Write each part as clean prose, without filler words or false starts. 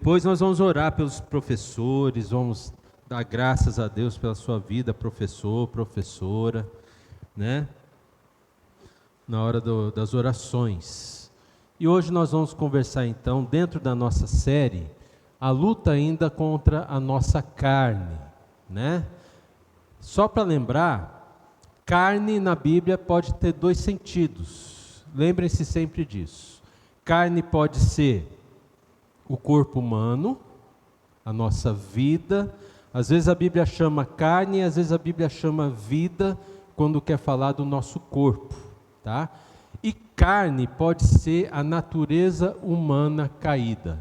Depois nós vamos orar pelos professores, vamos dar graças a Deus pela sua vida, professor, professora, né? Na hora das orações. E hoje nós vamos conversar então, dentro da nossa série, a luta ainda contra a nossa carne, né? Só para lembrar, carne na Bíblia pode ter dois sentidos, lembrem-se sempre disso. Carne pode ser o corpo humano, a nossa vida. Às vezes a Bíblia chama carne, às vezes a Bíblia chama vida, quando quer falar do nosso corpo, tá? E carne pode ser a natureza humana caída,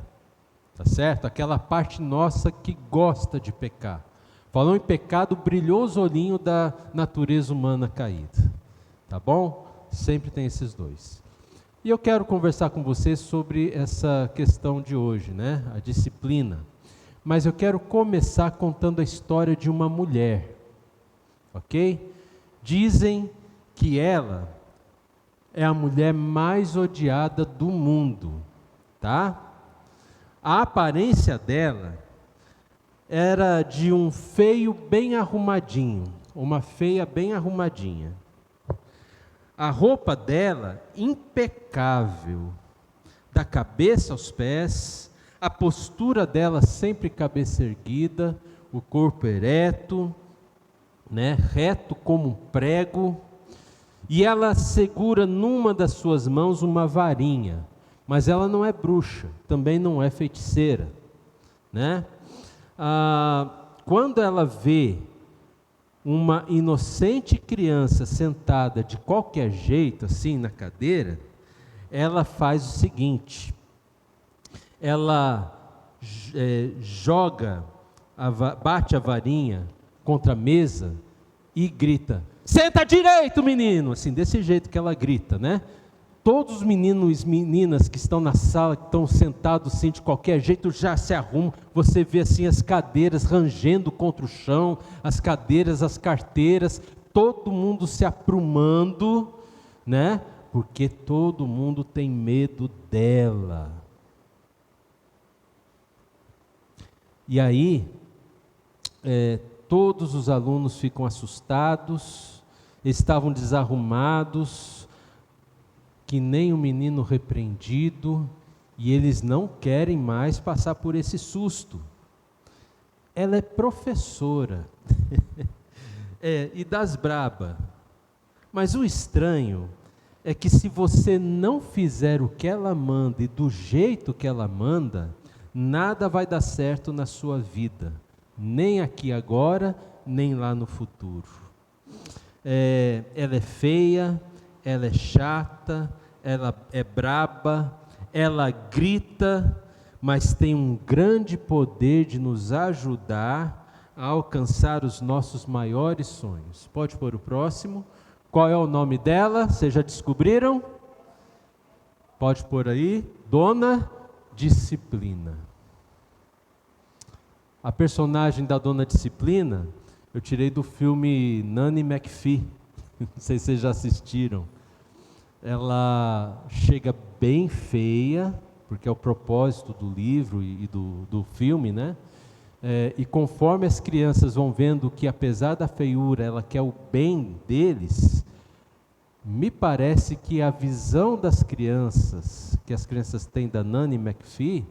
tá certo? Aquela parte nossa que gosta de pecar. Falou em pecado, brilhou os olhinhos da natureza humana caída, tá bom? Sempre tem esses dois. E eu quero conversar com você sobre essa questão de hoje, né? A disciplina. Mas eu quero começar contando a história de uma mulher, ok? Dizem que ela é a mulher mais odiada do mundo, tá? A aparência dela era de um feio bem arrumadinho, uma feia bem arrumadinha. A roupa dela, impecável, da cabeça aos pés, a postura dela sempre cabeça erguida, o corpo ereto, né, reto como um prego, e ela segura numa das suas mãos uma varinha, mas ela não é bruxa, também não é feiticeira, né? Quando ela vê uma inocente criança sentada de qualquer jeito, assim, na cadeira, ela faz o seguinte, ela bate a varinha contra a mesa e grita, senta direito, menino, assim, desse jeito que ela grita, né? Todos os meninos e meninas que estão na sala, que estão sentados assim de qualquer jeito, já se arrumam. Você vê assim as cadeiras rangendo contra o chão, as cadeiras, as carteiras, todo mundo se aprumando, né? Porque todo mundo tem medo dela. E aí, todos os alunos ficam assustados, estavam desarrumados, que nem um menino repreendido, e eles não querem mais passar por esse susto. Ela é professora, e das braba, mas o estranho é que se você não fizer o que ela manda e do jeito que ela manda, nada vai dar certo na sua vida, nem aqui agora, nem lá no futuro. Ela é feia, ela é chata, ela é braba, ela grita, mas tem um grande poder de nos ajudar a alcançar os nossos maiores sonhos. Pode pôr o próximo. Qual é o nome dela? Vocês já descobriram? Pode pôr aí. Dona Disciplina. A personagem da Dona Disciplina, eu tirei do filme Nanny McPhee. Não sei se vocês já assistiram. Ela chega bem feia, porque é o propósito do livro e do filme, né? E conforme as crianças vão vendo que, apesar da feiura, ela quer o bem deles, me parece que a visão das crianças, que as crianças têm da Nanny McPhee,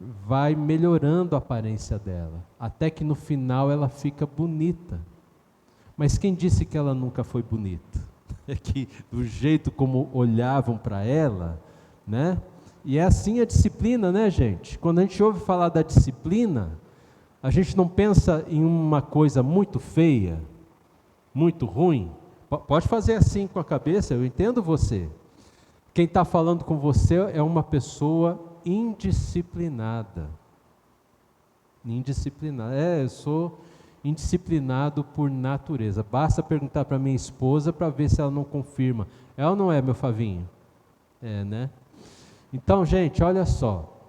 vai melhorando a aparência dela, até que no final ela fica bonita. Mas quem disse que ela nunca foi bonita? É que do jeito como olhavam para ela, né? E é assim a disciplina, né, gente? Quando a gente ouve falar da disciplina, a gente não pensa em uma coisa muito feia, muito ruim. Pode fazer assim com a cabeça, eu entendo você. Quem está falando com você é uma pessoa indisciplinada. Indisciplinada. Eu sou indisciplinado por natureza. Basta perguntar para minha esposa para ver se ela não confirma. É ou não é, meu Favinho? É, né? Então, gente, olha só.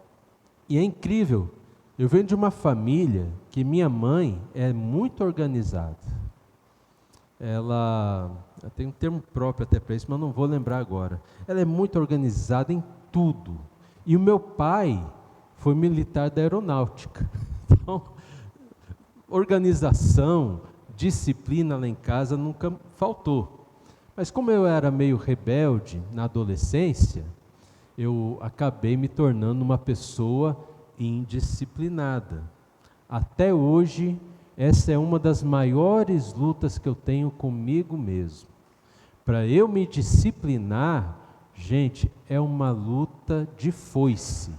E é incrível. Eu venho de uma família que minha mãe é muito organizada. Ela tem um termo próprio até para isso, mas não vou lembrar agora. Ela é muito organizada em tudo. E o meu pai foi militar da aeronáutica. Então, organização, disciplina lá em casa nunca faltou. Mas como eu era meio rebelde na adolescência, eu acabei me tornando uma pessoa indisciplinada. Até hoje, essa é uma das maiores lutas que eu tenho comigo mesmo. Para eu me disciplinar, gente, é uma luta de foice.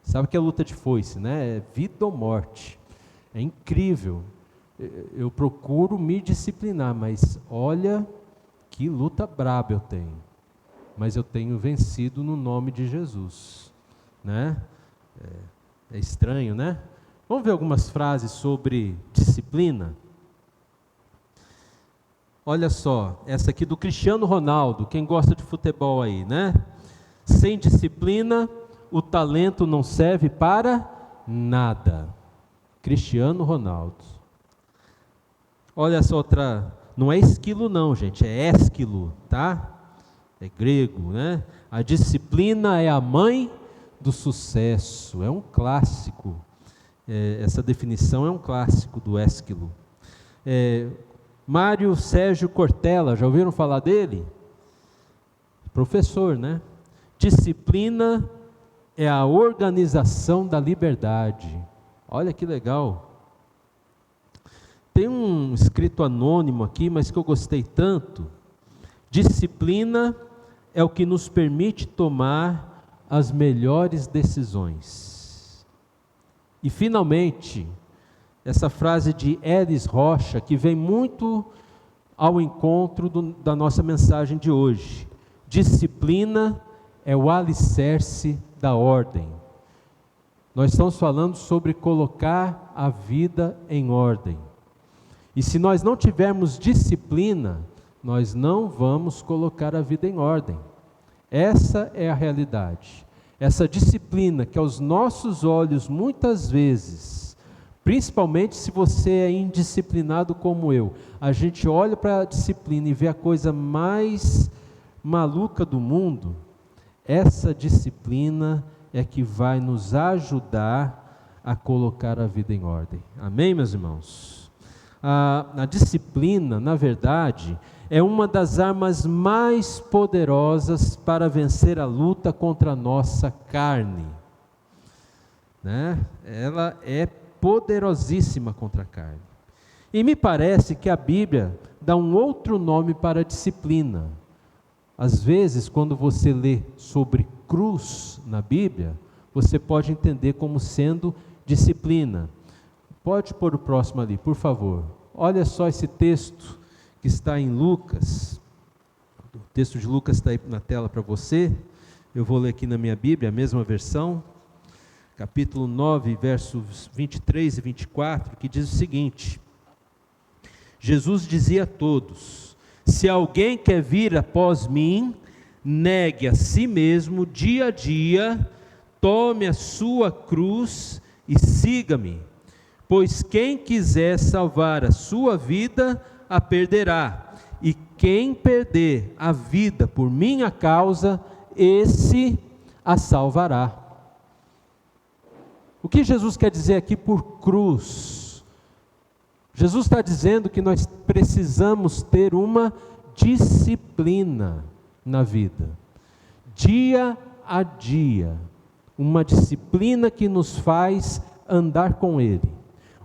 Sabe o que é luta de foice, né? É vida ou morte. É incrível. Eu procuro me disciplinar, mas olha que luta braba eu tenho. Mas eu tenho vencido no nome de Jesus, né? É estranho, né? Vamos ver algumas frases sobre disciplina? Olha só, essa aqui do Cristiano Ronaldo, quem gosta de futebol aí, né? Sem disciplina, o talento não serve para nada. Cristiano Ronaldo. Olha essa outra, não é esquilo não, gente, é ésquilo, tá? É grego, né? A disciplina é a mãe do sucesso, é um clássico. Essa definição é um clássico do Ésquilo. Mário Sérgio Cortella, já ouviram falar dele? Professor, né? Disciplina é a organização da liberdade. Olha que legal. Tem um escrito anônimo aqui, mas que eu gostei tanto. Disciplina é o que nos permite tomar as melhores decisões. E finalmente, essa frase de Elis Rocha, que vem muito ao encontro da nossa mensagem de hoje. Disciplina é o alicerce da ordem. Nós estamos falando sobre colocar a vida em ordem. E se nós não tivermos disciplina, nós não vamos colocar a vida em ordem. Essa é a realidade. Essa disciplina que aos nossos olhos, muitas vezes, principalmente se você é indisciplinado como eu, a gente olha para a disciplina e vê a coisa mais maluca do mundo. Essa disciplina é que vai nos ajudar a colocar a vida em ordem. Amém, meus irmãos? A disciplina, na verdade, é uma das armas mais poderosas para vencer a luta contra a nossa carne, né? Ela é poderosíssima contra a carne. E me parece que a Bíblia dá um outro nome para a disciplina. Às vezes, quando você lê sobre cruz na Bíblia, você pode entender como sendo disciplina. Pode pôr o próximo ali, por favor. Olha só esse texto que está em Lucas. O texto de Lucas está aí na tela para você. Eu vou ler aqui na minha Bíblia, a mesma versão. Capítulo 9, versos 23 e 24, que diz o seguinte: Jesus dizia a todos: se alguém quer vir após mim, negue a si mesmo dia a dia, tome a sua cruz e siga-me. Pois quem quiser salvar a sua vida, a perderá. E quem perder a vida por minha causa, esse a salvará. O que Jesus quer dizer aqui por cruz? Jesus está dizendo que nós precisamos ter uma disciplina na vida, dia a dia, uma disciplina que nos faz andar com Ele,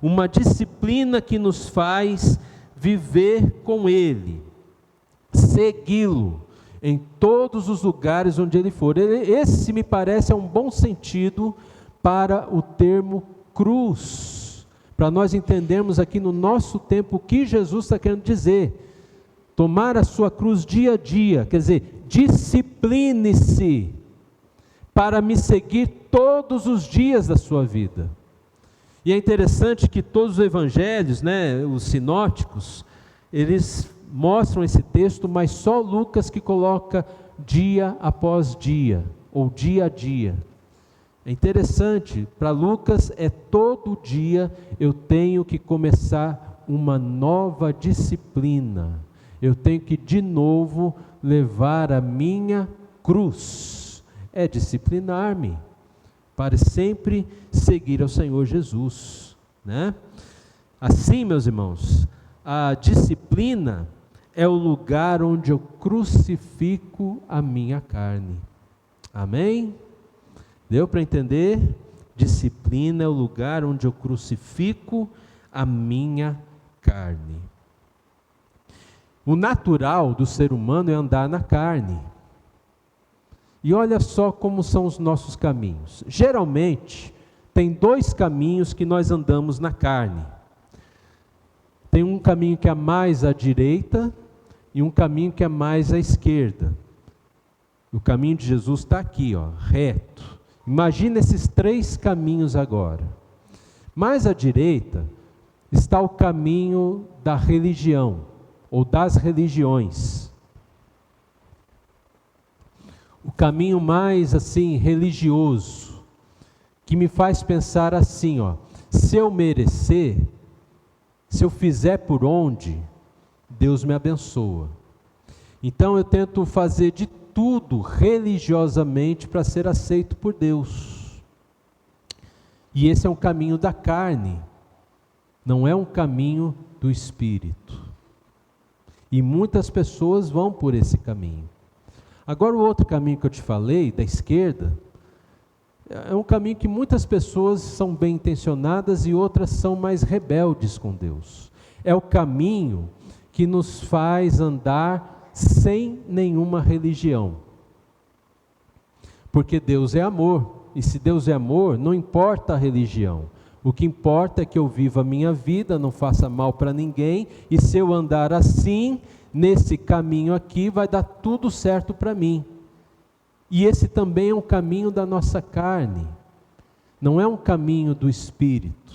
uma disciplina que nos faz viver com Ele, segui-lo em todos os lugares onde Ele for. Esse me parece é um bom sentido para o termo cruz, para nós entendermos aqui no nosso tempo o que Jesus está querendo dizer. Tomar a sua cruz dia a dia, quer dizer, discipline-se para me seguir todos os dias da sua vida. E é interessante que todos os evangelhos, né, os sinóticos, eles mostram esse texto, mas só Lucas que coloca dia após dia, ou dia a dia. É interessante, para Lucas é todo dia eu tenho que começar uma nova disciplina. Eu tenho que de novo levar a minha cruz. É disciplinar-me. para sempre seguir ao Senhor Jesus, né? Assim, meus irmãos, a disciplina é o lugar onde eu crucifico a minha carne. Amém? Deu para entender? Disciplina é o lugar onde eu crucifico a minha carne. O natural do ser humano é andar na carne. E olha só como são os nossos caminhos. Geralmente, tem dois caminhos que nós andamos na carne. Tem um caminho que é mais à direita e um caminho que é mais à esquerda. O caminho de Jesus está aqui, ó, reto. Imagina esses três caminhos agora. Mais à direita está o caminho da religião, ou das religiões. O caminho mais assim religioso, que me faz pensar assim, ó, se eu merecer, se eu fizer por onde, Deus me abençoa. Então eu tento fazer de tudo religiosamente para ser aceito por Deus. E esse é um caminho da carne, não é um caminho do Espírito. E muitas pessoas vão por esse caminho. Agora o outro caminho que eu te falei, da esquerda, é um caminho que muitas pessoas são bem intencionadas e outras são mais rebeldes com Deus. É o caminho que nos faz andar sem nenhuma religião. Porque Deus é amor, e se Deus é amor, não importa a religião. O que importa é que eu viva a minha vida, não faça mal para ninguém, e se eu andar assim, nesse caminho aqui, vai dar tudo certo para mim. E esse também é um caminho da nossa carne, não é um caminho do Espírito.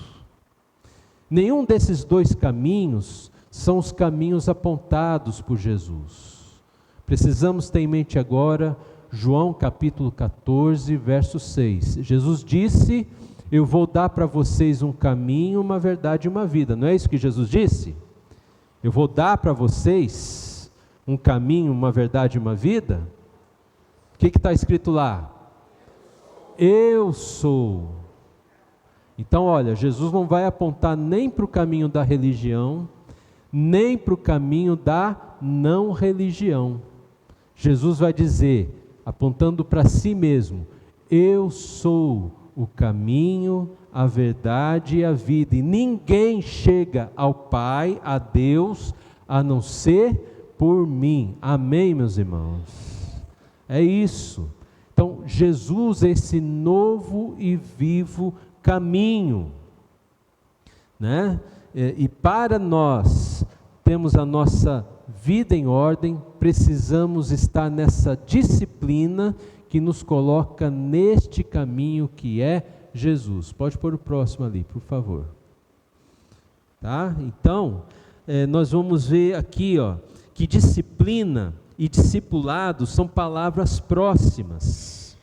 Nenhum desses dois caminhos são os caminhos apontados por Jesus. Precisamos ter em mente agora João capítulo 14, verso 6. Jesus disse: eu vou dar para vocês um caminho, uma verdade e uma vida. Não é isso que Jesus disse? Eu vou dar para vocês um caminho, uma verdade e uma vida? O que está escrito lá? Eu sou. Então olha, Jesus não vai apontar nem para o caminho da religião, nem para o caminho da não religião. Jesus vai dizer, apontando para si mesmo: eu sou o caminho, a verdade e a vida, e ninguém chega ao Pai, a Deus, a não ser por mim. Amém, meus irmãos? É isso. Então, Jesus é esse novo e vivo caminho, né? E para nós termos a nossa vida em ordem, precisamos estar nessa disciplina que nos coloca neste caminho que é Jesus. Pode pôr o próximo ali, por favor. Tá? Então, nós vamos ver aqui, ó, que disciplina e discipulado são palavras próximas.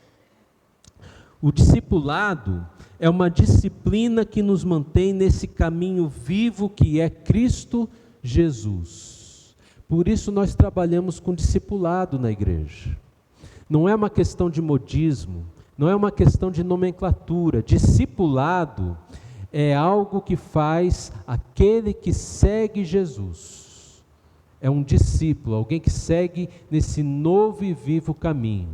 O discipulado é uma disciplina que nos mantém nesse caminho vivo que é Cristo Jesus. Por isso nós trabalhamos com discipulado na igreja. Não é uma questão de modismo, não é uma questão de nomenclatura. Discipulado é algo que faz aquele que segue Jesus. É um discípulo, alguém que segue nesse novo e vivo caminho.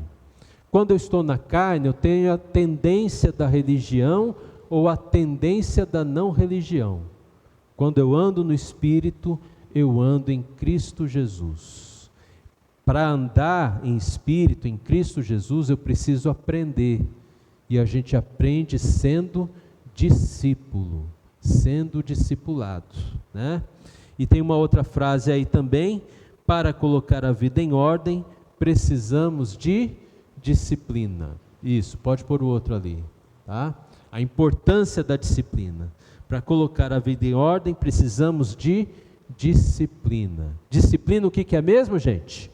Quando eu estou na carne, eu tenho a tendência da religião ou a tendência da não religião. Quando eu ando no Espírito, eu ando em Cristo Jesus. Para andar em Espírito, em Cristo Jesus, eu preciso aprender. E a gente aprende sendo discípulo, sendo discipulado, né? E tem uma outra frase aí também: para colocar a vida em ordem, precisamos de disciplina. Isso, pode pôr o outro ali, tá? A importância da disciplina. Para colocar a vida em ordem, precisamos de disciplina. Disciplina, o que é mesmo, gente?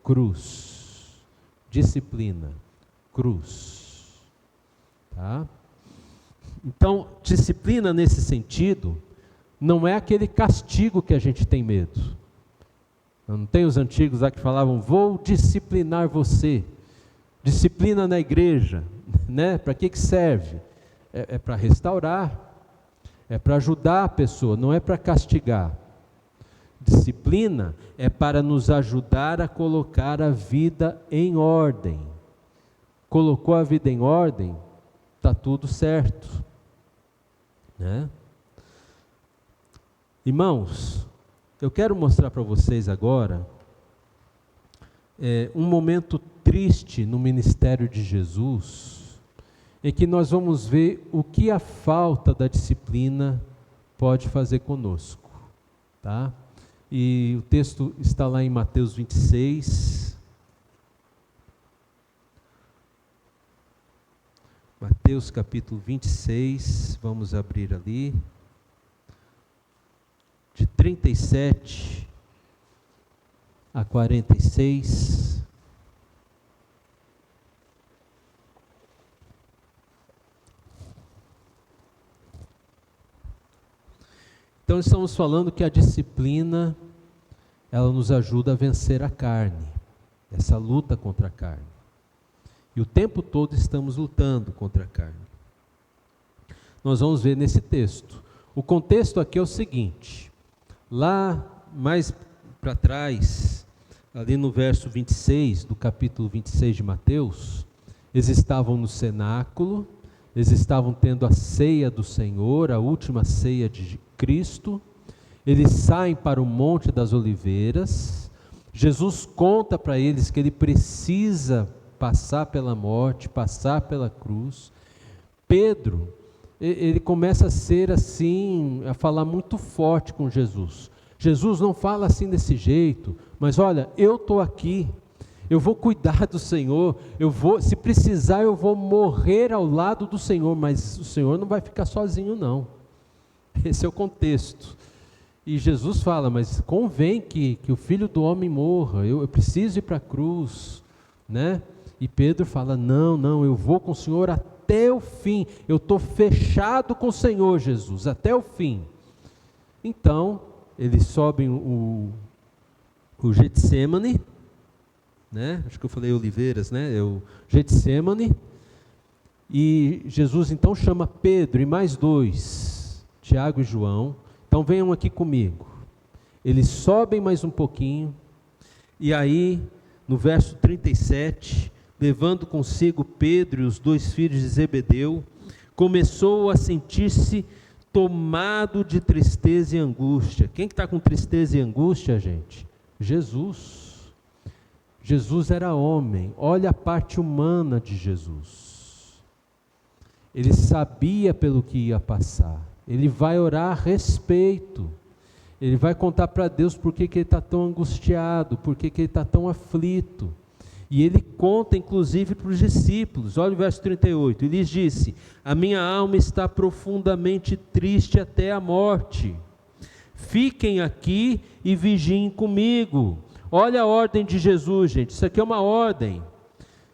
Cruz. Disciplina, cruz. Tá? Então, disciplina nesse sentido, não é aquele castigo que a gente tem medo. Não tem os antigos lá que falavam: vou disciplinar você. Disciplina na igreja. né? Para que serve? É para restaurar, é para ajudar a pessoa, não é para castigar. Disciplina é para nos ajudar a colocar a vida em ordem. Colocou a vida em ordem, está tudo certo, né? Irmãos, eu quero mostrar para vocês agora um momento triste no ministério de Jesus, em que nós vamos ver o que a falta da disciplina pode fazer conosco, tá? E o texto está lá em Mateus 26. Mateus capítulo 26, vamos abrir ali, de 37 a 46. Então estamos falando que a disciplina, ela nos ajuda a vencer a carne, essa luta contra a carne. E o tempo todo estamos lutando contra a carne. Nós vamos ver nesse texto. O contexto aqui é o seguinte: lá mais para trás, ali no verso 26, do capítulo 26 de Mateus, eles estavam no cenáculo, eles estavam tendo a ceia do Senhor, a última ceia de Cristo. Eles saem para o Monte das Oliveiras. Jesus conta para eles que ele precisa passar pela morte, passar pela cruz. Pedro, ele começa a ser assim, a falar muito forte com Jesus. Jesus não fala assim desse jeito, mas olha, eu estou aqui, eu vou cuidar do Senhor, se precisar eu vou morrer ao lado do Senhor, mas o Senhor não vai ficar sozinho não. Esse é o contexto. E Jesus fala, mas convém que o Filho do Homem morra, eu preciso ir para a cruz, né? E Pedro fala, não, eu vou com o Senhor até o fim, eu estou fechado com o Senhor Jesus, até o fim. Então, eles sobem o Getsemane, né? Acho que eu falei Oliveiras, né? É o Getsemane. E Jesus então chama Pedro e mais dois, Tiago e João. Então venham aqui comigo. Eles sobem mais um pouquinho, e aí, no verso 37, levando consigo Pedro e os dois filhos de Zebedeu, começou a sentir-se tomado de tristeza e angústia. Quem está com tristeza e angústia, gente? Jesus. Jesus era homem, olha a parte humana de Jesus. Ele sabia pelo que ia passar. Ele vai orar a respeito, ele vai contar para Deus por que ele está tão angustiado, por que ele está tão aflito, e ele conta inclusive para os discípulos. Olha o verso 38, ele lhes disse, a minha alma está profundamente triste até a morte, fiquem aqui e vigiem comigo. Olha a ordem de Jesus, gente, isso aqui é uma ordem,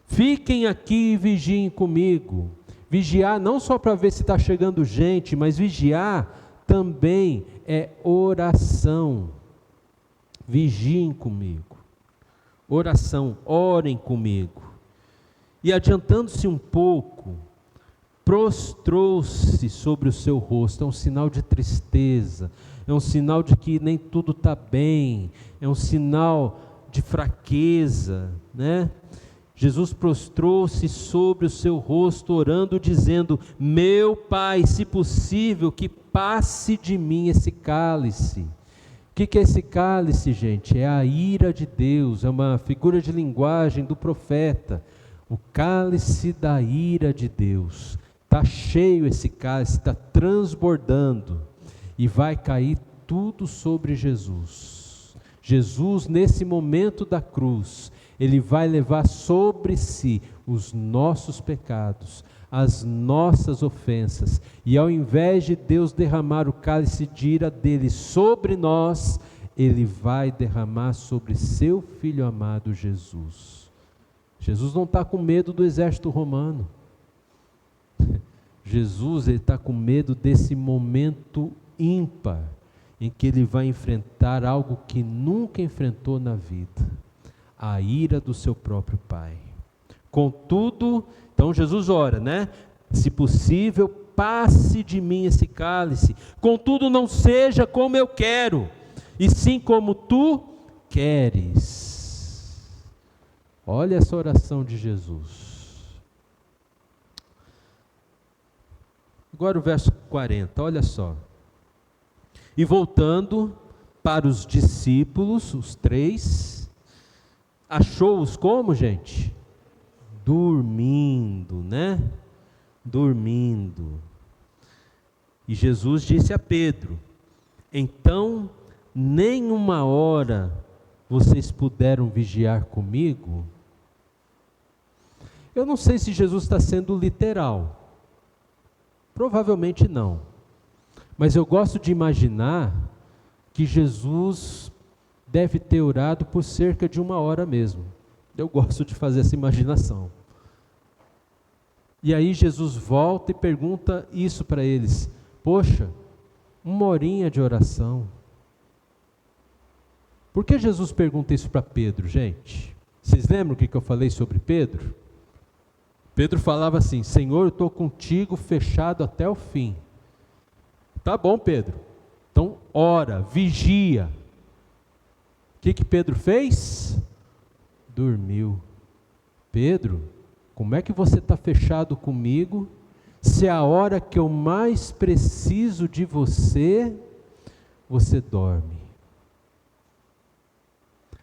fiquem aqui e vigiem comigo. Vigiar não só para ver se está chegando gente, mas vigiar também é oração. Vigiem comigo. Oração, orem comigo. E adiantando-se um pouco, prostrou-se sobre o seu rosto. É um sinal de tristeza, é um sinal de que nem tudo está bem, é um sinal de fraqueza, né? Jesus prostrou-se sobre o seu rosto, orando, dizendo, meu Pai, se possível, que passe de mim esse cálice. O que é esse cálice, gente? É a ira de Deus, é uma figura de linguagem do profeta. O cálice da ira de Deus. Está cheio esse cálice, está transbordando, e vai cair tudo sobre Jesus. Jesus, nesse momento da cruz, ele vai levar sobre si os nossos pecados, as nossas ofensas, e ao invés de Deus derramar o cálice de ira dele sobre nós, ele vai derramar sobre seu Filho amado Jesus. Jesus não está com medo do exército romano. Jesus está com medo desse momento ímpar, em que ele vai enfrentar algo que nunca enfrentou na vida. A ira do seu próprio Pai. Contudo, Então Jesus ora, né? Se possível, passe de mim esse cálice, contudo não seja como eu quero, e sim como tu queres. Olha essa oração de Jesus. Agora o verso 40, olha só. E voltando para os discípulos, os 3, achou-os como, gente? Dormindo, né? Dormindo. E Jesus disse a Pedro: então, nem uma hora vocês puderam vigiar comigo? Eu não sei se Jesus está sendo literal. Provavelmente não. Mas eu gosto de imaginar que Jesus deve ter orado por cerca de 1 hora mesmo. Eu gosto de fazer essa imaginação. E aí Jesus volta e pergunta isso para eles. Poxa, 1 horinha de oração. Por que Jesus pergunta isso para Pedro, gente? Vocês lembram o que eu falei sobre Pedro? Pedro falava assim: Senhor, eu estou contigo fechado até o fim. Tá bom, Pedro. Então ora, vigia. O que Pedro fez? Dormiu. Pedro, como é que você está fechado comigo, se a hora que eu mais preciso de você, você dorme?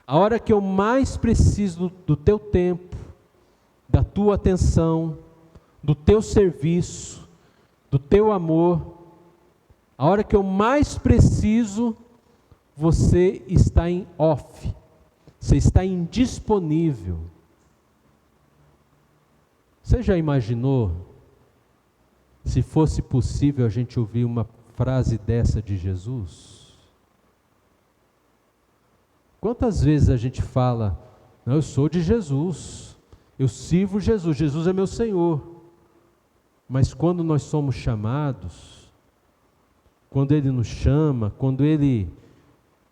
A hora que eu mais preciso do teu tempo, da tua atenção, do teu serviço, do teu amor, a hora que eu mais preciso, você está em off, você está indisponível. Você já imaginou, se fosse possível a gente ouvir uma frase dessa de Jesus? Quantas vezes a gente fala, não, eu sou de Jesus, eu sirvo Jesus, Jesus é meu Senhor. Mas quando nós somos chamados, quando Ele nos chama, quando Ele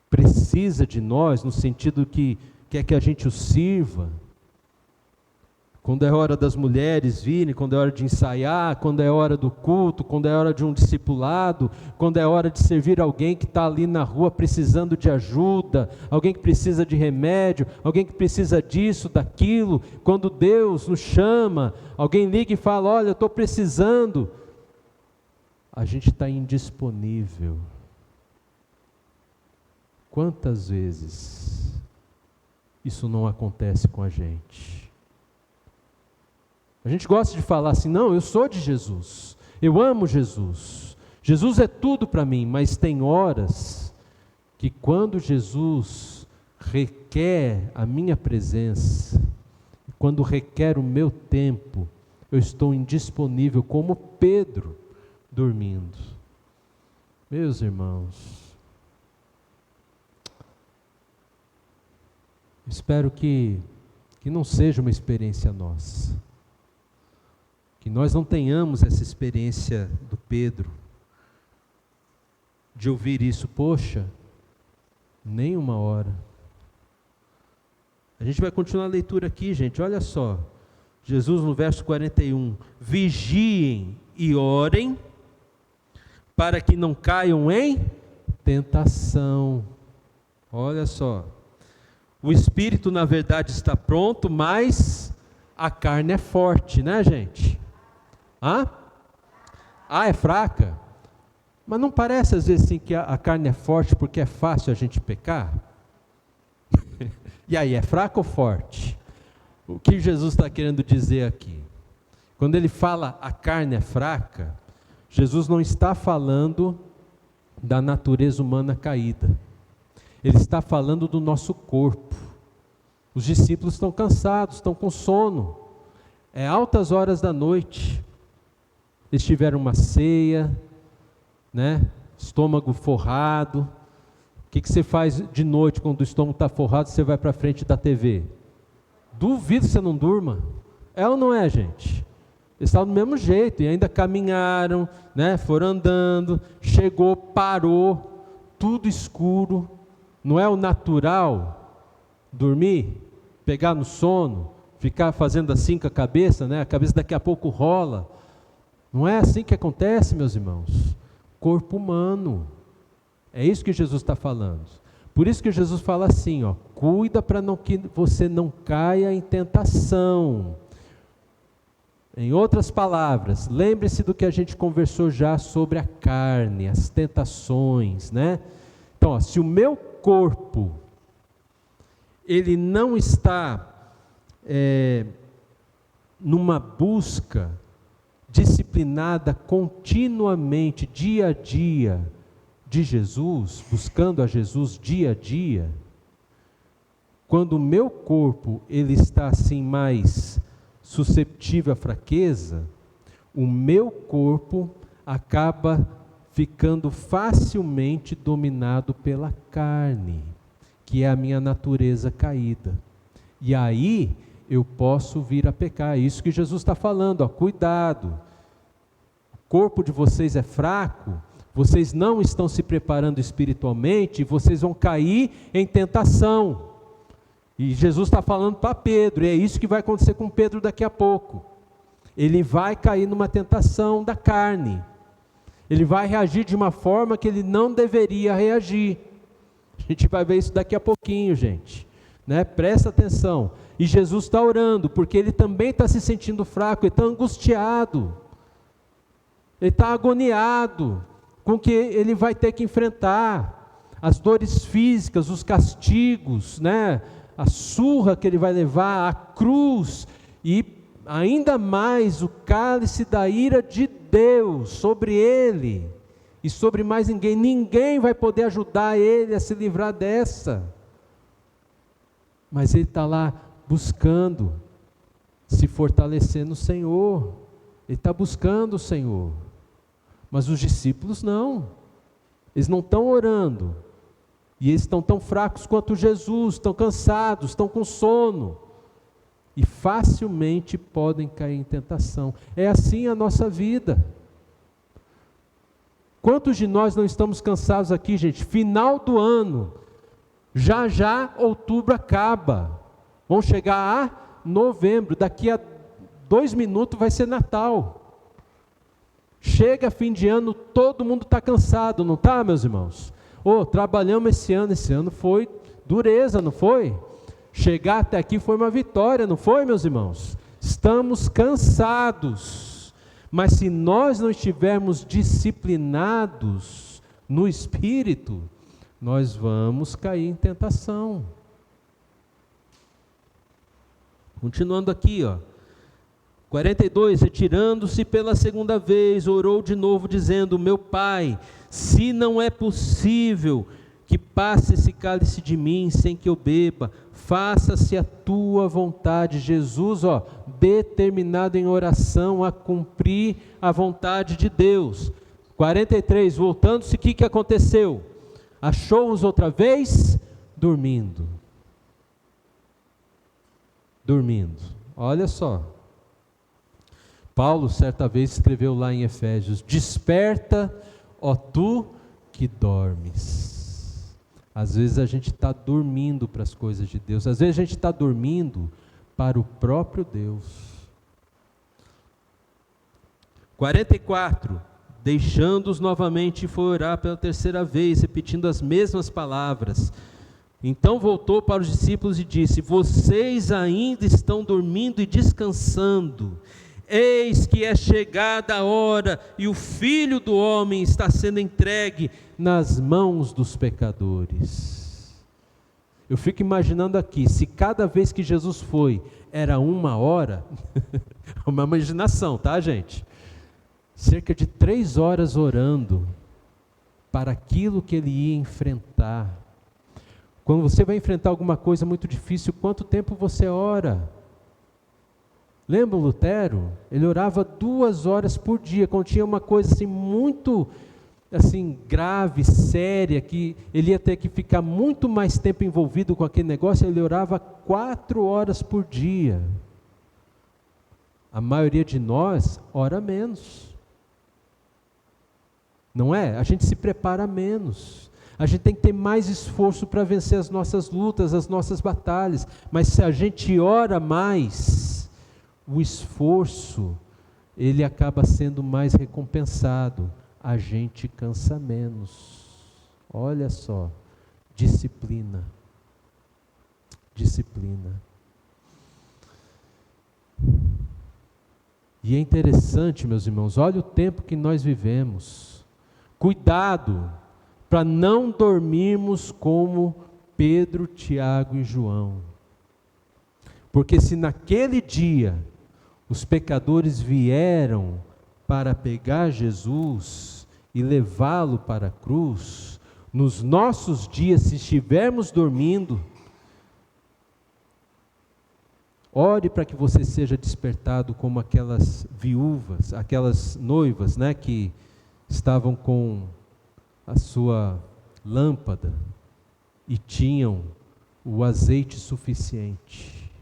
precisa de nós, no sentido que quer que a gente o sirva, quando é hora das mulheres virem, quando é hora de ensaiar, quando é hora do culto, quando é hora de um discipulado, quando é hora de servir alguém que está ali na rua precisando de ajuda, alguém que precisa de remédio, alguém que precisa disso, daquilo, quando Deus nos chama, alguém liga e fala, olha, eu estou precisando, a gente está indisponível. Quantas vezes isso não acontece com a gente? A gente gosta de falar assim, não, eu sou de Jesus, eu amo Jesus, Jesus é tudo para mim, mas tem horas que quando Jesus requer a minha presença, quando requer o meu tempo, eu estou indisponível como Pedro dormindo. Meus irmãos, espero que não seja uma experiência nossa. Que nós não tenhamos essa experiência do Pedro, de ouvir isso, poxa, nem 1 hora. A gente vai continuar a leitura aqui, gente, olha só. Jesus no verso 41, vigiem e orem, para que não caiam em tentação. Olha só, o espírito na verdade está pronto, mas a carne é forte, né, gente? É fraca? Mas não parece às vezes assim que a carne é forte porque é fácil a gente pecar? E aí, é fraca ou forte? O que Jesus está querendo dizer aqui? Quando ele fala a carne é fraca, Jesus não está falando da natureza humana caída. Ele está falando do nosso corpo. Os discípulos estão cansados, estão com sono. É altas horas da noite. Eles tiveram uma ceia, né? Estômago forrado. O que você faz de noite quando o estômago está forrado? Você vai para frente da TV. Duvido que você não durma. É ou não é, gente? Eles estavam do mesmo jeito e ainda caminharam, né? Foram andando, chegou, parou, tudo escuro. Não é o natural dormir, pegar no sono, ficar fazendo assim com a cabeça, né? A cabeça daqui a pouco rola. Não é assim que acontece, meus irmãos. Corpo humano. É isso que Jesus está falando. Por isso que Jesus fala assim, ó, cuida para que você não caia em tentação. Em outras palavras, lembre-se do que a gente conversou já sobre a carne, as tentações, né? Então, ó, se o meu corpo, ele não está numa busca disciplinada continuamente, dia a dia, de Jesus, buscando a Jesus dia a dia, quando o meu corpo ele está assim mais susceptível à fraqueza, o meu corpo acaba ficando facilmente dominado pela carne, que é a minha natureza caída. E aí eu posso vir a pecar. É isso que Jesus está falando, ó, cuidado. O corpo de vocês é fraco, vocês não estão se preparando espiritualmente, vocês vão cair em tentação. E Jesus está falando para Pedro, e é isso que vai acontecer com Pedro daqui a pouco. Ele vai cair numa tentação da carne. Ele vai reagir de uma forma que ele não deveria reagir. A gente vai ver isso daqui a pouquinho, gente. Né? Presta atenção. E Jesus está orando, porque ele também está se sentindo fraco, ele está angustiado. Ele está agoniado com o que ele vai ter que enfrentar. As dores físicas, os castigos, né? A surra que ele vai levar, a cruz, e ainda mais o cálice da ira de Deus sobre ele, e sobre mais ninguém. Ninguém vai poder ajudar ele a se livrar dessa. Mas ele está lá buscando se fortalecer no Senhor, ele está buscando o Senhor. Mas os discípulos não, eles não estão orando, e eles estão tão fracos quanto Jesus, estão cansados, estão com sono, e facilmente podem cair em tentação. É assim a nossa vida. Quantos de nós não estamos cansados aqui, gente? Final do ano, já já outubro acaba, vamos chegar a novembro, daqui a 2 minutos vai ser Natal. Chega fim de ano, todo mundo está cansado, não está, meus irmãos? Trabalhamos esse ano foi dureza, não foi? Chegar até aqui foi uma vitória, não foi, meus irmãos? Estamos cansados, mas se nós não estivermos disciplinados no Espírito, nós vamos cair em tentação. Continuando aqui, ó. 42, retirando-se pela segunda vez, orou de novo, dizendo: meu Pai, se não é possível que passe esse cálice de mim sem que eu beba, faça-se a tua vontade. Jesus, ó, determinado em oração a cumprir a vontade de Deus. 43, voltando-se, o que aconteceu? Achou-os outra vez dormindo. Olha só. Paulo, certa vez, escreveu lá em Efésios: desperta, ó tu que dormes. Às vezes a gente está dormindo para as coisas de Deus, às vezes a gente está dormindo para o próprio Deus. 44, deixando-os novamente, foi orar pela terceira vez, repetindo as mesmas palavras. Então voltou para os discípulos e disse: vocês ainda estão dormindo e descansando. Eis que é chegada a hora, e o Filho do Homem está sendo entregue nas mãos dos pecadores. Eu fico imaginando aqui, se cada vez que Jesus foi, era 1 hora, uma imaginação, tá, gente? Cerca de 3 horas orando, para aquilo que ele ia enfrentar. Quando você vai enfrentar alguma coisa muito difícil, quanto tempo você ora? Lembra o Lutero? Ele orava 2 horas por dia, quando tinha uma coisa assim muito assim, grave, séria, que ele ia ter que ficar muito mais tempo envolvido com aquele negócio, ele orava 4 horas por dia. A maioria de nós ora menos. Não é? A gente se prepara menos. A gente tem que ter mais esforço para vencer as nossas lutas, as nossas batalhas. Mas se a gente ora mais, o esforço, ele acaba sendo mais recompensado. A gente cansa menos. Olha só, disciplina. Disciplina. E é interessante, meus irmãos, olha o tempo que nós vivemos. Cuidado para não dormirmos como Pedro, Tiago e João. Porque se naquele dia os pecadores vieram para pegar Jesus e levá-lo para a cruz, nos nossos dias, se estivermos dormindo, ore para que você seja despertado como aquelas viúvas, aquelas noivas, né, que estavam com a sua lâmpada e tinham o azeite suficiente.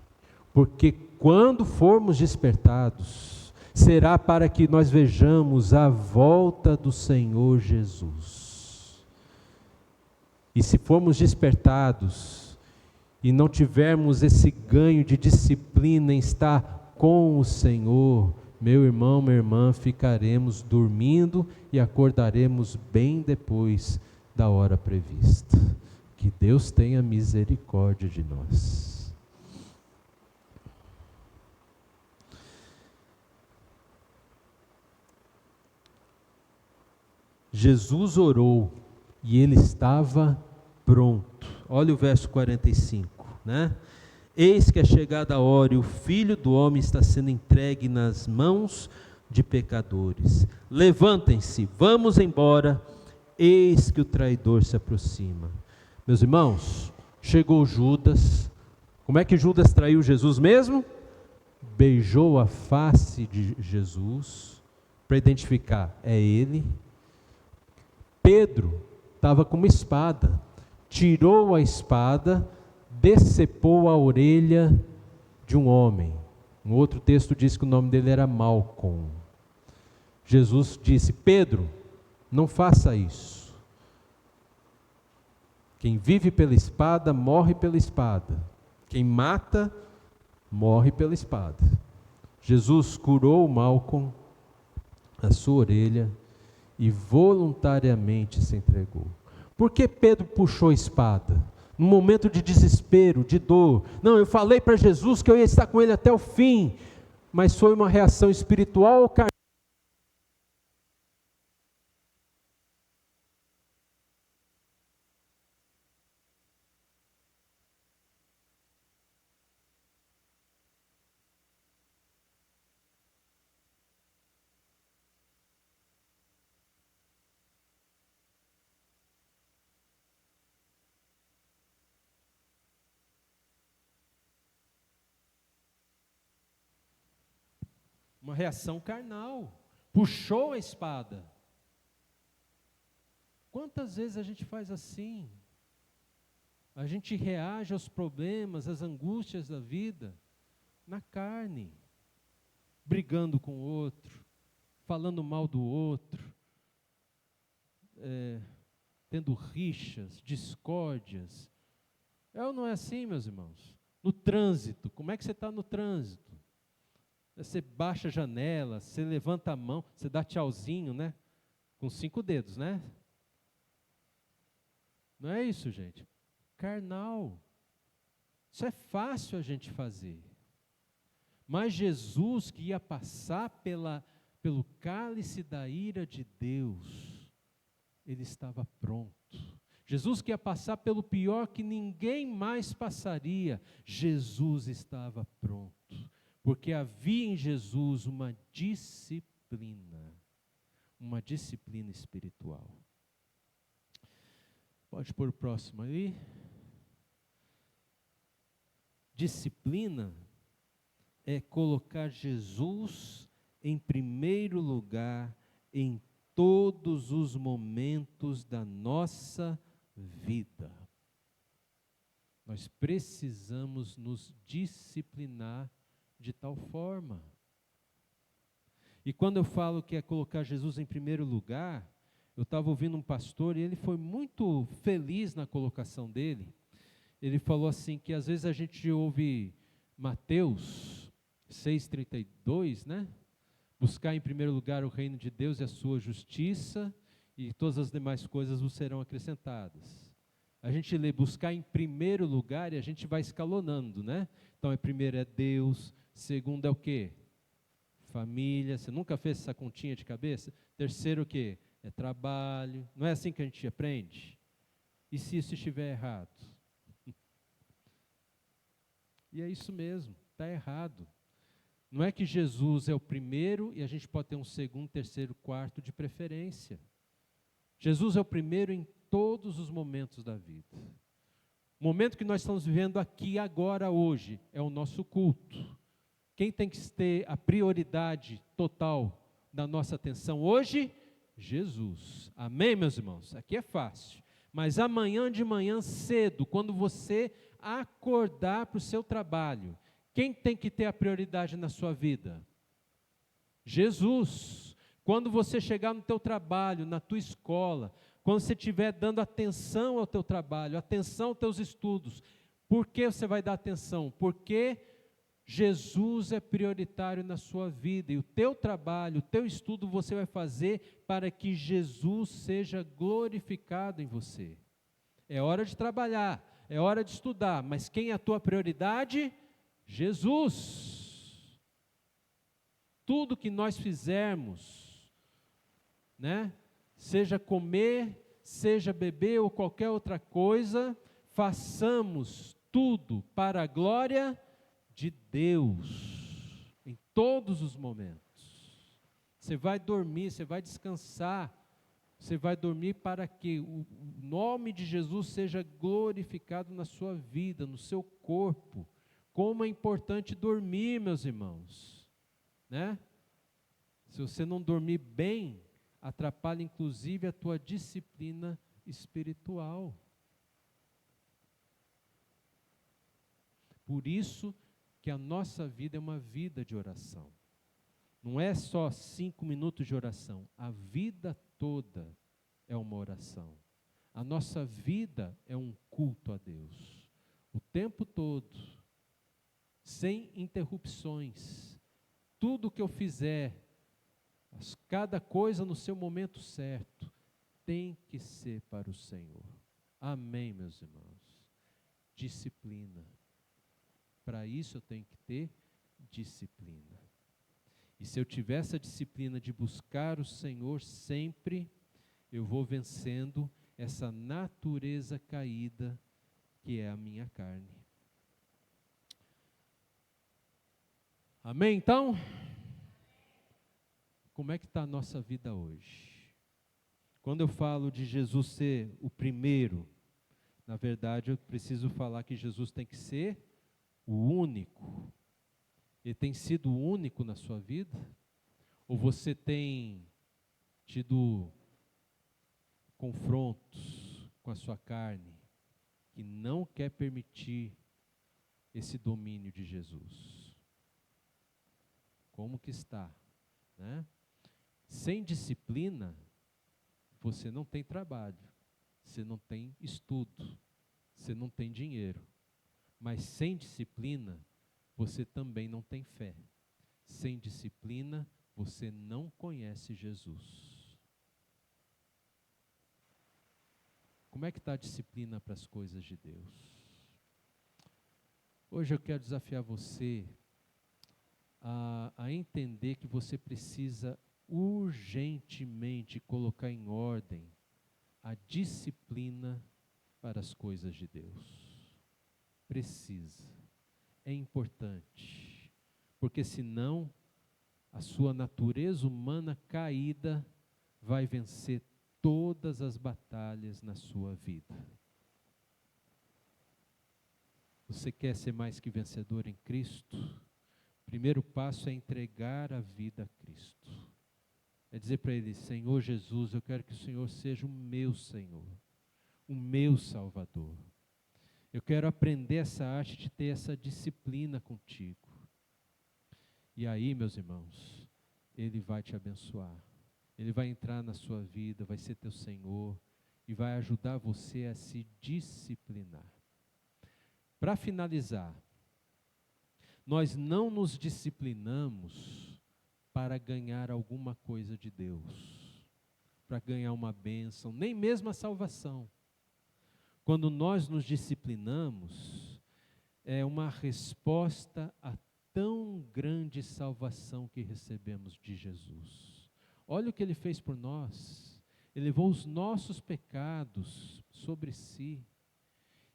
Porque quando formos despertados, será para que nós vejamos a volta do Senhor Jesus. E se formos despertados e não tivermos esse ganho de disciplina em estar com o Senhor, meu irmão, minha irmã, ficaremos dormindo e acordaremos bem depois da hora prevista. Que Deus tenha misericórdia de nós. Jesus orou e ele estava pronto. Olha o verso 45, né? Eis que é chegada a hora e o Filho do Homem está sendo entregue nas mãos de pecadores. Levantem-se, vamos embora, eis que o traidor se aproxima. Meus irmãos, chegou Judas. Como é que Judas traiu Jesus mesmo? Beijou a face de Jesus, para identificar, é ele. Pedro estava com uma espada, tirou a espada, decepou a orelha de um homem. Um outro texto diz que o nome dele era Malcom. Jesus disse: Pedro, não faça isso. Quem vive pela espada, morre pela espada. Quem mata, morre pela espada. Jesus curou Malcom, a sua orelha, e voluntariamente se entregou. Por que Pedro puxou a espada? Num momento de desespero, de dor. Não, eu falei para Jesus que eu ia estar com ele até o fim, mas foi uma reação espiritual ou carnal? Uma reação carnal. Puxou a espada. Quantas vezes a gente faz assim? A gente reage aos problemas, às angústias da vida, na carne, brigando com o outro, falando mal do outro, tendo rixas, discórdias. É ou não é assim, meus irmãos? No trânsito, como é que você está no trânsito? Você baixa a janela, você levanta a mão, você dá tchauzinho, né? Com 5 dedos, né? Não é isso, gente? Carnal. Isso é fácil a gente fazer. Mas Jesus, que ia passar pelo cálice da ira de Deus, ele estava pronto. Jesus, que ia passar pelo pior que ninguém mais passaria, Jesus estava pronto. Porque havia em Jesus uma disciplina espiritual. Pode pôr o próximo aí. Disciplina é colocar Jesus em primeiro lugar em todos os momentos da nossa vida. Nós precisamos nos disciplinar de tal forma. E quando eu falo que é colocar Jesus em primeiro lugar, Eu estava ouvindo um pastor e ele foi muito feliz na colocação dele. Ele falou assim que às vezes a gente ouve Mateus 6,32, né? Buscar em primeiro lugar o reino de Deus e a sua justiça, e todas as demais coisas vos serão acrescentadas. A gente lê buscar em primeiro lugar e a gente vai escalonando, né? Então, primeiro é Deus, segundo é o quê? Família. Você nunca fez essa continha de cabeça? Terceiro o quê? É trabalho. Não é assim que a gente aprende? E se isso estiver errado? E é isso mesmo, está errado. Não é que Jesus é o primeiro e a gente pode ter um segundo, terceiro, quarto de preferência. Jesus é o primeiro em todos os momentos da vida. O momento que nós estamos vivendo aqui, agora, hoje, é o nosso culto. Quem tem que ter a prioridade total da nossa atenção hoje? Jesus. Amém, meus irmãos? Aqui é fácil. Mas amanhã de manhã cedo, quando você acordar para o seu trabalho, quem tem que ter a prioridade na sua vida? Jesus. Quando você chegar no teu trabalho, na tua escola, quando você estiver dando atenção ao teu trabalho, atenção aos teus estudos, por que você vai dar atenção? Porque Jesus é prioritário na sua vida, e o teu trabalho, o teu estudo você vai fazer para que Jesus seja glorificado em você. É hora de trabalhar, é hora de estudar, mas quem é a tua prioridade? Jesus. Tudo que nós fizermos, né? Seja comer, seja beber ou qualquer outra coisa, façamos tudo para a glória de Deus, em todos os momentos. Você vai dormir, você vai descansar, você vai dormir para que o nome de Jesus seja glorificado na sua vida, no seu corpo. Como é importante dormir, meus irmãos, né? Se você não dormir bem, atrapalha inclusive a tua disciplina espiritual. Por isso que a nossa vida é uma vida de oração. Não é só 5 minutos de oração, a vida toda é uma oração. A nossa vida é um culto a Deus, o tempo todo, sem interrupções. Tudo que eu fizer, cada coisa no seu momento certo, tem que ser para o Senhor. Amém, meus irmãos? Disciplina. Para isso eu tenho que ter disciplina. E se eu tiver essa disciplina de buscar o Senhor sempre, eu vou vencendo essa natureza caída que é a minha carne. Amém, então? Como é que está a nossa vida hoje? Quando eu falo de Jesus ser o primeiro, na verdade eu preciso falar que Jesus tem que ser o único. Ele tem sido o único na sua vida? Ou você tem tido confrontos com a sua carne, que não quer permitir esse domínio de Jesus? Como que está, né? Sem disciplina, você não tem trabalho, você não tem estudo, você não tem dinheiro. Mas sem disciplina, você também não tem fé. Sem disciplina, você não conhece Jesus. Como é que está a disciplina para as coisas de Deus? Hoje eu quero desafiar você a entender que você precisa urgentemente colocar em ordem a disciplina para as coisas de Deus. Precisa. É importante. Porque senão a sua natureza humana caída vai vencer todas as batalhas na sua vida. Você quer ser mais que vencedor em Cristo? O primeiro passo é entregar a vida a Cristo. É dizer para Ele: Senhor Jesus, eu quero que o Senhor seja o meu Senhor, o meu Salvador. Eu quero aprender essa arte de ter essa disciplina contigo. E aí, meus irmãos, Ele vai te abençoar. Ele vai entrar na sua vida, vai ser teu Senhor e vai ajudar você a se disciplinar. Para finalizar, nós não nos disciplinamos para ganhar alguma coisa de Deus, para ganhar uma bênção, nem mesmo a salvação. Quando nós nos disciplinamos, é uma resposta a tão grande salvação que recebemos de Jesus. Olha o que Ele fez por nós. Ele levou os nossos pecados sobre si.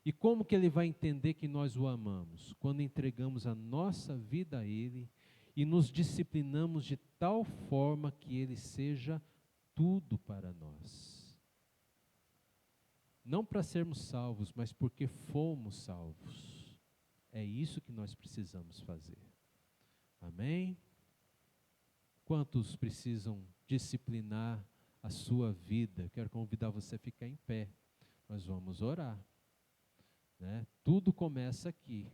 E como que Ele vai entender que nós o amamos? Quando entregamos a nossa vida a Ele e nos disciplinamos de tal forma que Ele seja tudo para nós. Não para sermos salvos, mas porque fomos salvos. É isso que nós precisamos fazer. Amém? Quantos precisam disciplinar a sua vida? Quero convidar você a ficar em pé. Nós vamos orar. Né? Tudo começa aqui.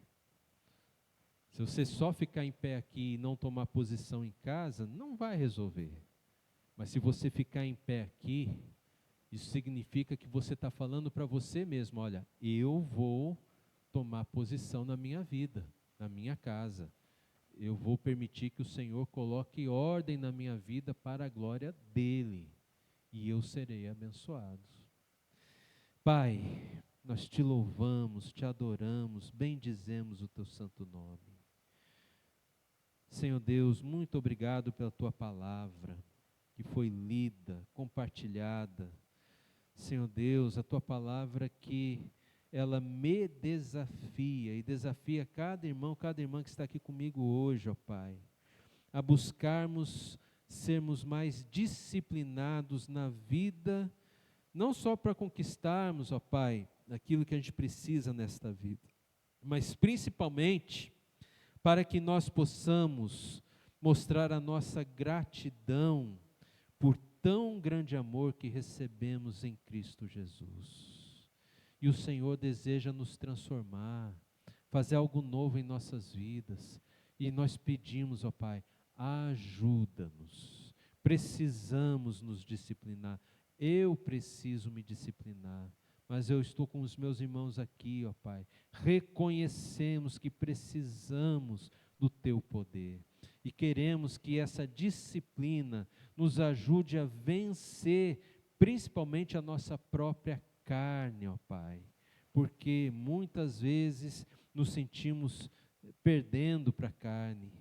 Se você só ficar em pé aqui e não tomar posição em casa, não vai resolver. Mas se você ficar em pé aqui, isso significa que você está falando para você mesmo, olha, eu vou tomar posição na minha vida, na minha casa. Eu vou permitir que o Senhor coloque ordem na minha vida para a glória dEle. E eu serei abençoado. Pai, nós te louvamos, te adoramos, bendizemos o teu santo nome. Senhor Deus, muito obrigado pela tua palavra, que foi lida, compartilhada. Senhor Deus, a tua palavra que ela me desafia e desafia cada irmão, cada irmã que está aqui comigo hoje, ó Pai, a buscarmos sermos mais disciplinados na vida, não só para conquistarmos, ó Pai, aquilo que a gente precisa nesta vida, mas principalmente para que nós possamos mostrar a nossa gratidão por tão grande amor que recebemos em Cristo Jesus. E o Senhor deseja nos transformar, fazer algo novo em nossas vidas. E nós pedimos, ó Pai, ajuda-nos. Precisamos nos disciplinar. Eu preciso me disciplinar. Mas eu estou com os meus irmãos aqui, ó Pai. Reconhecemos que precisamos do Teu poder. E queremos que essa disciplina nos ajude a vencer, principalmente a nossa própria carne, ó Pai. Porque muitas vezes nos sentimos perdendo para a carne,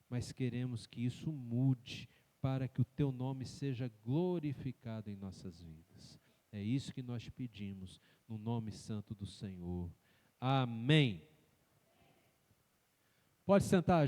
mas queremos que isso mude para que o Teu nome seja glorificado em nossas vidas. É isso que nós pedimos, no nome santo do Senhor. Amém. Pode sentar, gente.